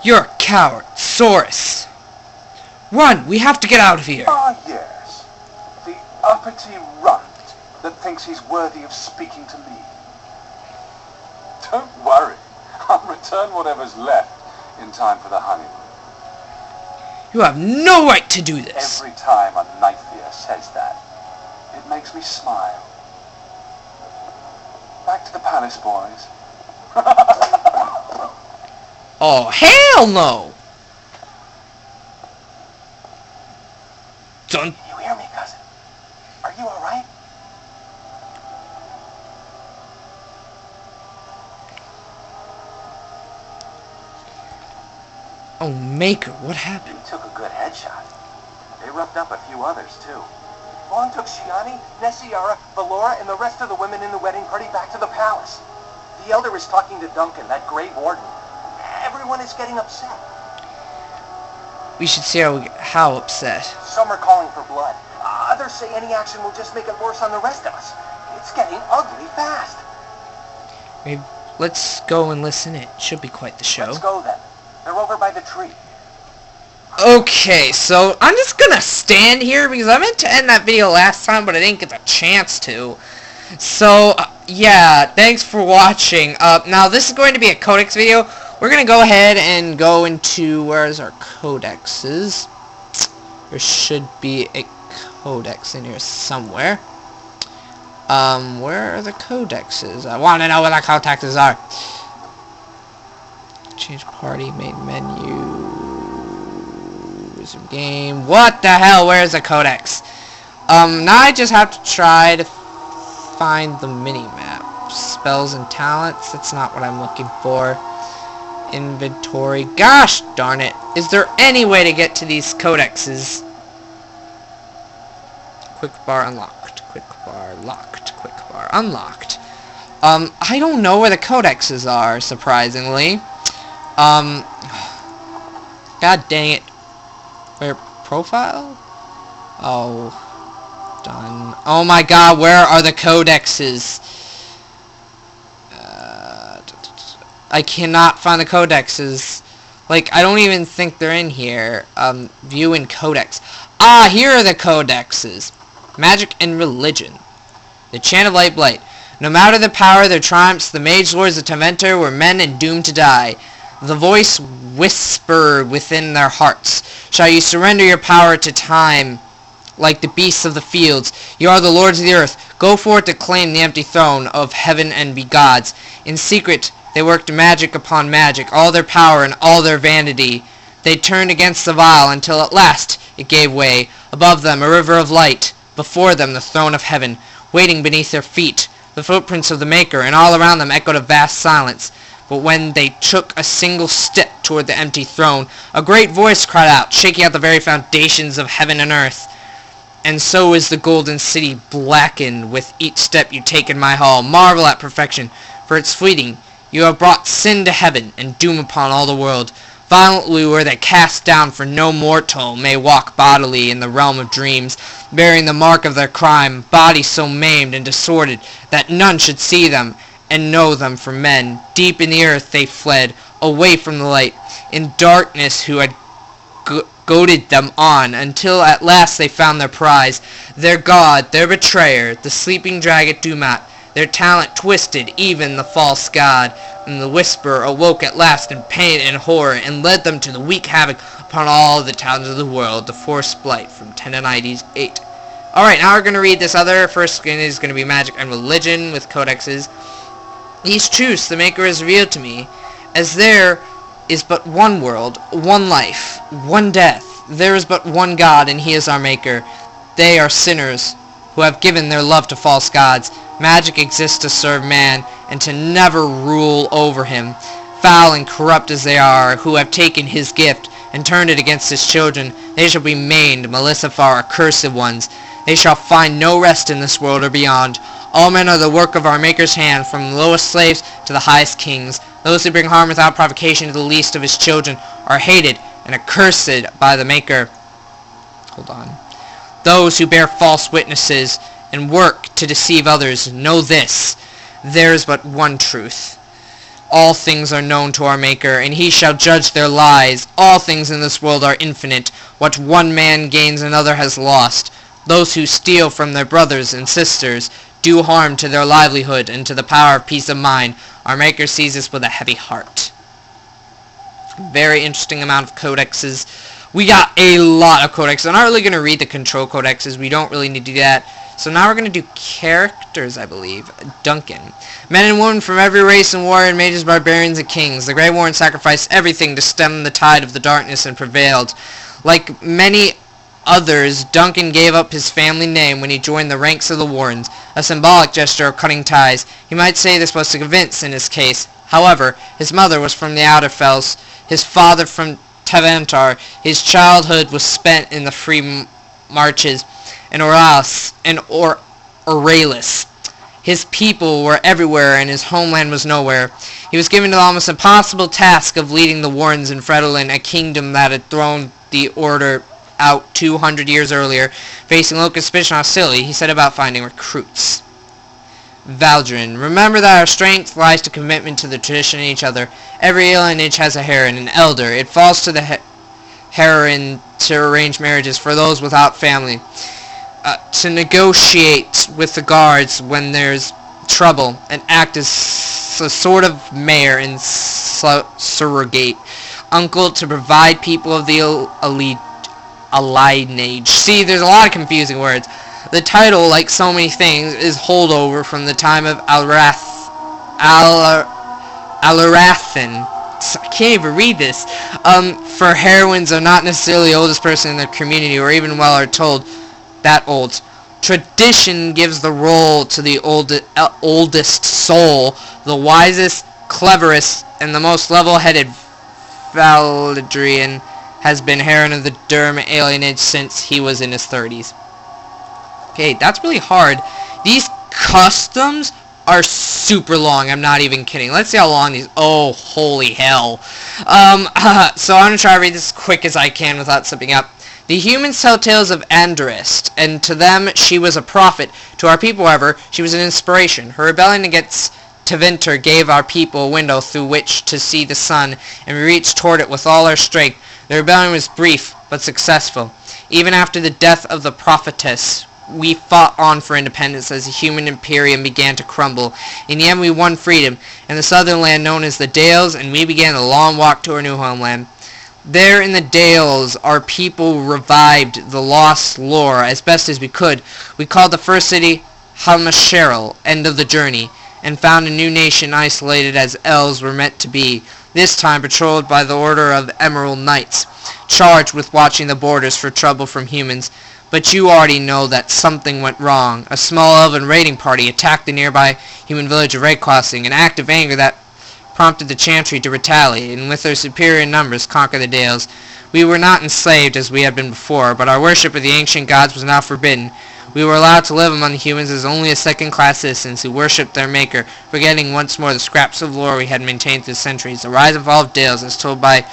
You're a coward, Saurus. Run! We have to get out of here. Ah, yes. The uppity runt that thinks he's worthy of speaking to me. Don't worry. I'll return whatever's left in time for the honeymoon. You have no right to do this. Every time a Nythia says that, it makes me smile. Back to the palace, boys. Oh, hell no! Don't... You hear me, cousin? Are you alright? Oh, Maker, what happened? You took a good headshot. They roughed up a few others, too. Vaughn took Shiani, Nessiara, Valora, and the rest of the women in the wedding party back to the palace. The Elder is talking to Duncan, that Grey Warden. Everyone is getting upset. We should see how upset. Some are calling for blood. Others say any action will just make it worse on the rest of us. It's getting ugly fast. Maybe let's go and listen. It should be quite the show. Let's go then. They're over by the tree. Okay, so I'm just gonna stand here because I meant to end that video last time, but I didn't get the chance to. So, yeah, thanks for watching. Now, this is going to be a Codex video. We're gonna go ahead and go into, where's our codexes? There should be a codex in here somewhere. Where are the codexes? I want to know where the codexes are. Change party, main menu, resume game. What the hell? Where's the codex? Now I just have to try to find the mini-map. Spells and talents, that's not what I'm looking for. Inventory, gosh darn it. Is there any way to get to these codexes? Quick bar unlocked, quick bar locked, quick bar unlocked. I don't know where the codexes are, surprisingly. God dang it. Where, profile? Oh, done. Oh my god, where are the codexes? I cannot find the codexes. Like, I don't even think they're in here. View in codex. Ah, here are the codexes. Magic and religion. The chant of light blight. No matter the power of their triumphs, the mage lords of Tevinter were men and doomed to die. The voice whispered within their hearts. Shall you surrender your power to time, like the beasts of the fields? You are the lords of the earth. Go forth to claim the empty throne of heaven and be gods. In secret, they worked magic upon magic, all their power and all their vanity. They turned against the vile until at last it gave way. Above them, a river of light. Before them, the throne of heaven. Waiting beneath their feet, the footprints of the Maker, and all around them echoed a vast silence. But when they took a single step toward the empty throne, a great voice cried out, shaking out the very foundations of heaven and earth. And so is the golden city blackened with each step you take in my hall. Marvel at perfection, for it's fleeting. You have brought sin to heaven, and doom upon all the world. Violently were they cast down, for no mortal may walk bodily in the realm of dreams, bearing the mark of their crime, bodies so maimed and disordered that none should see them and know them for men. Deep in the earth they fled, away from the light, in darkness who had goaded them on, until at last they found their prize, their god, their betrayer, the sleeping dragon Dumat. Their talent twisted even the false god, and the whisperer awoke at last in pain and horror, and led them to the weak havoc upon all the towns of the world, the forced blight from 1098. Alright, now we're going to read this other. First screen is going to be magic and religion with codexes. These truths the Maker has revealed to me, as there is but one world, one life, one death. There is but one God, and he is our Maker. They are sinners who have given their love to false gods. Magic exists to serve man, and to never rule over him. Foul and corrupt as they are, who have taken his gift, and turned it against his children, they shall be maimed, Malissifar, accursed ones. They shall find no rest in this world or beyond. All men are the work of our Maker's hand, from the lowest slaves to the highest kings. Those who bring harm without provocation to the least of his children are hated and accursed by the Maker. Hold on. Those who bear false witnesses and work to deceive others know this: there is but one truth. All things are known to our Maker, and he shall judge their lies. All things in this world are infinite. What one man gains another has lost. Those who steal from their brothers and sisters do harm to their livelihood and to the power of peace of mind. Our Maker sees us with a heavy heart. Very interesting amount of codexes. We got a lot of codexes. I'm not really going to read the control codexes. We don't really need to do that. So now we're going to do characters, I believe. Duncan. Men and women from every race and warrior, mages, barbarians, and kings. The Grey Warren sacrificed everything to stem the tide of the darkness and prevailed. Like many others, Duncan gave up his family name when he joined the ranks of the Warrens, a symbolic gesture of cutting ties. He might say this was to convince in his case. However, his mother was from the Outer Fells, his father from Tevantar. His childhood was spent in the free marches in Oralis. His people were everywhere and his homeland was nowhere. He was given the almost impossible task of leading the Warrens in Fredolin, a kingdom that had thrown the Order out 200 years earlier. Facing local suspicion and hostility, he set about finding recruits. Valdrin. Remember that our strength lies to commitment to the tradition and each other. Every alienage has a Heron, an elder. It falls to the Heron to arrange marriages for those without family. To negotiate with the guards when there's trouble, and act as a sort of mayor and surrogate uncle to provide people of the alienage. See, there's a lot of confusing words. The title, like so many things, is holdover from the time of Alarathan. I can't even read this. For heroines are not necessarily the oldest person in their community, or even well are told that old. Tradition gives the role to the oldest soul, the wisest, cleverest, and the most level-headed. Valdrian has been Heron of the Derm alienage since he was in his 30s. Okay, that's really hard. These customs are super long. I'm not even kidding. Let's see how long these... Oh, holy hell. So I'm going to try to read this as quick as I can without slipping up. The humans tell tales of Andarist, and to them she was a prophet. To our people, however, she was an inspiration. Her rebellion against Tevinter gave our people a window through which to see the sun, and we reached toward it with all our strength. The rebellion was brief, but successful. Even after the death of the prophetess, we fought on for independence as the human imperium began to crumble. In the end, we won freedom in the southern land known as the Dales, and we began a long walk to our new homeland. There in the Dales, our people revived the lost lore as best as we could. We called the first city Halmasheril, end of the journey, and found a new nation isolated as elves were meant to be, this time patrolled by the Order of Emerald Knights, charged with watching the borders for trouble from humans. But you already know that something went wrong. A small elven raiding party attacked the nearby human village of Red Crossing, an act of anger that prompted the Chantry to retaliate, and with their superior numbers conquer the Dales. We were not enslaved as we had been before, but our worship of the ancient gods was now forbidden. We were allowed to live among the humans as only as second-class citizens who worshipped their maker, forgetting once more the scraps of lore we had maintained through centuries. The rise and fall of Dales, as told by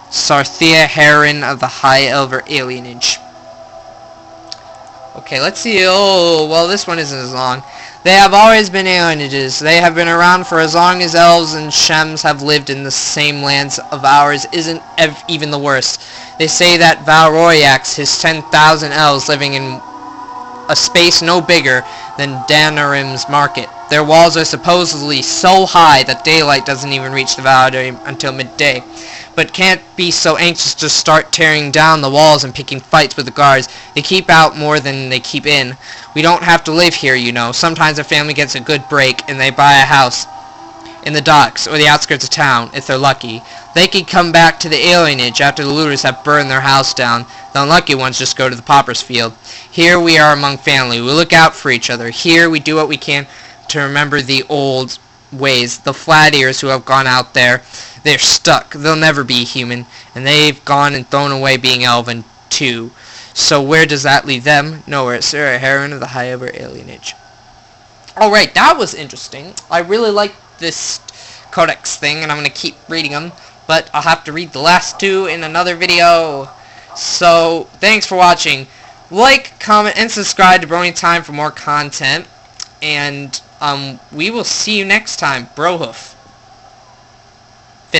Sarthea Heron of the High Elver alienage. Okay, let's see. Oh, well, this one isn't as long. They have always been alienages. They have been around for as long as elves and shems have lived in the same lands of ours isn't even the worst. They say that Valroyax, his 10,000 elves living in a space no bigger than Danarim's market. Their walls are supposedly so high that daylight doesn't even reach the valley until midday. But can't be so anxious to start tearing down the walls and picking fights with the guards. They keep out more than they keep in. We don't have to live here, you know. Sometimes a family gets a good break and they buy a house in the docks or the outskirts of town, if they're lucky. They can come back to the alienage after the looters have burned their house down. The unlucky ones just go to the pauper's field. Here we are among family. We look out for each other. Here we do what we can to remember the old ways. The flat ears who have gone out there, they're stuck. They'll never be human. And they've gone and thrown away being elven too. So where does that leave them? Nowhere. Sarah Heron of the High Elver alienage. Alright, that was interesting. I really like this Codex thing, and I'm going to keep reading them. But I'll have to read the last two in another video. So, thanks for watching. Like, comment, and subscribe to Brony Time for more content. And we will see you next time. Brohoof.